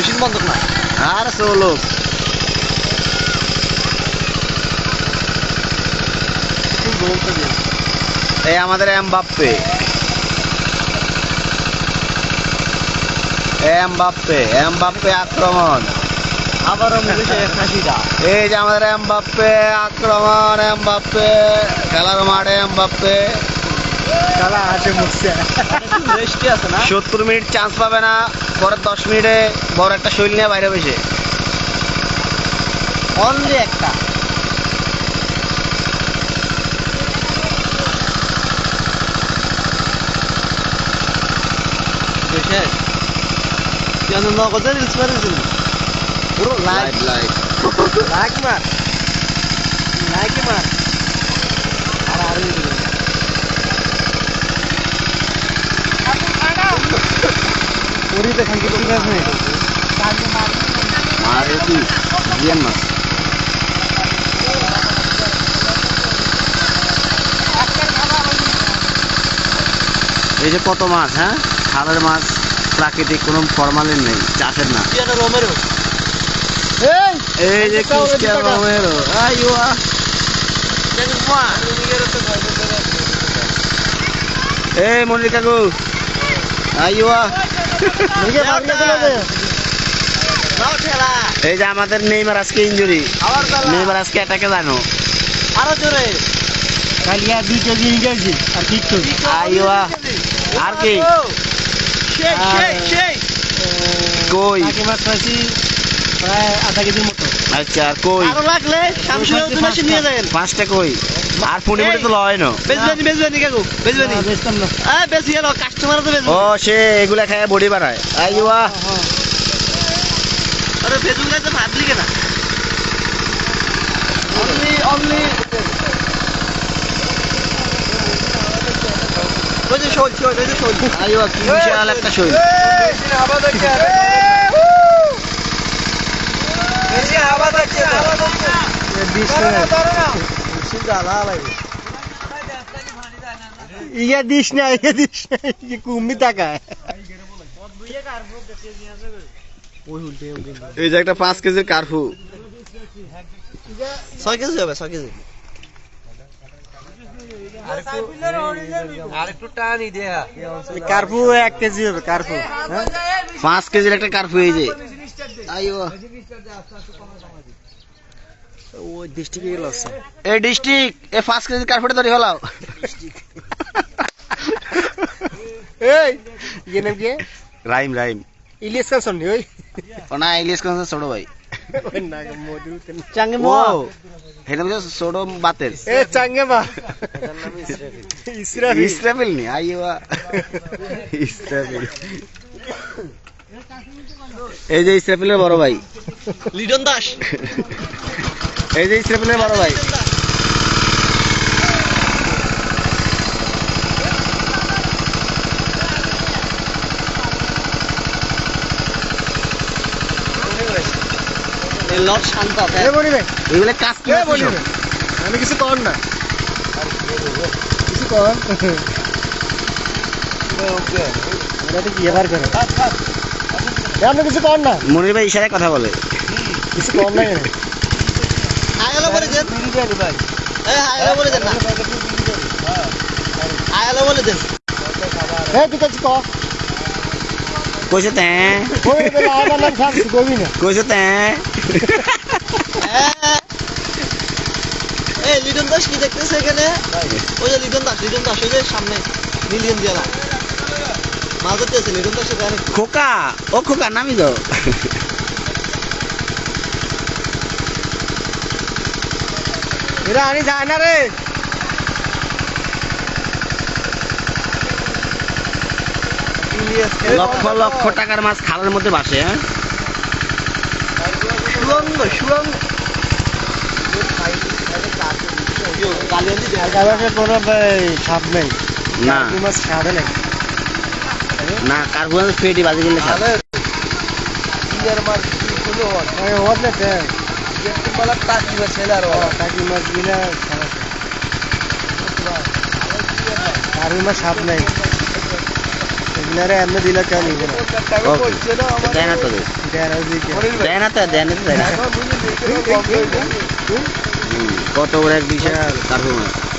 machine বন্ধ না আর চলো এই আমাদের এমবাপ্পে আক্রমণ আবারও মুখে হাসিটা এই যে আমাদের এমবাপ্পে আক্রমণ খেলার মাঠে এমবাপ্পে খেলা আছে মুখছে রেস্টে আছে না 70 মিনিট চান্স পাবে না পরের 10 মিনিটে বড় একটা শৈল নিয়ে বাইরে বসে অনলি একটা শেষ তুই আনন্দ নগদে রিলস মারিস পুরো লাইভ লাইক মার আর পুরিতে খাইতে ঠিক আছে মারে কি জিয়ান মাছ এই যে কত মাছ হ্যাঁ খালের মাছ প্রাকৃতিক কোনো ফরমালিন নেই চাষের না এই যে ক্রিস্টিয়ানো রোমেরো আইওয়া এই মনির কাকু আইওয়া এই যে আমাদের নেইমার আজকে ইনজুরি নেইমার আজকে অ্যাটাকে জানো আরো জোরে কালিয়া 2 কেজি গেছে আর ঠিক তো আইওয়া আর কি কই কাকি মাছ খাইছি প্রায় আধা কেজির মতো আচ্ছা আর কই আরো লাগলে শামসুল মেশিন নিয়ে যাবেন 5টা কই আর ফুটি ফুটি তো লয় না বেচবেনি কাকু বেচবেনি বেচতাম না বেশি এলো কাস্টমার তো বেচবে ও সে এগুলা খায় বডি বাড়ায় আইওয়া আরে ফেসবুকে তো ভাবলি কেনা অনলি ওই যে শোল আইওয়া কি বিশাল একটা শৈল ইয়ে দিস না কুম্মি টাকায় এই যে একটা 5 কেজির কার্ফু 6 কেজি হবে 6 কেজি আরেকটু টানি দে কার্পু 1 কেজি হবে কার্পু 5 কেজির একটা কার্ফু এই যে আইওয়া ওই ডিস্ট্রিক্টে গেল আছে এই ডিস্ট্রিক্ট এ 5 কেজির কার্ফুটা ধরে ফেলাও এই ইয়ে নাম কি রাইম ইলিয়াস কানসন ওই ওনা ইলিয়াস কানসন ছোট ভাই ওই না মধু চাঙ্গে মো হেটা মানে ছোট বাতের এ চাঙ্গে মা ইসরাফিল নি আইওয়া ইসরাফিল এই যে ইসরাফিলের বড় ভাই লিডন দাস এই যে ইসরাফিলের বড় ভাই লট শান্ত এগুলো কাজ কি আমি কিছু কর না কিছু কর কি এবার করে আপনি কিছু কর না মনির ভাই ইশারায় কথা বলে কিছু কর না আয়ালো বলে দেন ভাই আয়ালো বলে দেন না আয়ালো বলে দেন তুই কিছু কর কইছে তে ওই বেলা আমার নাম শামসু কবি না কইছে তে এই লিডন দাস কি দেখতেছে এখানে ওই যে লিডন দাস ওই যে সামনে মিলিয়ন দিয়ালা মাল করতেছে লিডন দাস এখানে খোকা নামি দাও এরা আনি যায় না রে লক্ষ লক্ষ টাকার মাছ খালের মধ্যে ভাসে হ্যাঁ সুরঙ্গ কোনো সাপ নেই না মাছ খাবে নাকি না কার্বন পেটি বাজে গেলে খাবে সাপ নেই ইনারে এমনি দিলে কেউ নিবে না দেয় না তো দেয় না তো দেয় না তো দেয় না কত বড় এক বিশাল কার্পু মাছ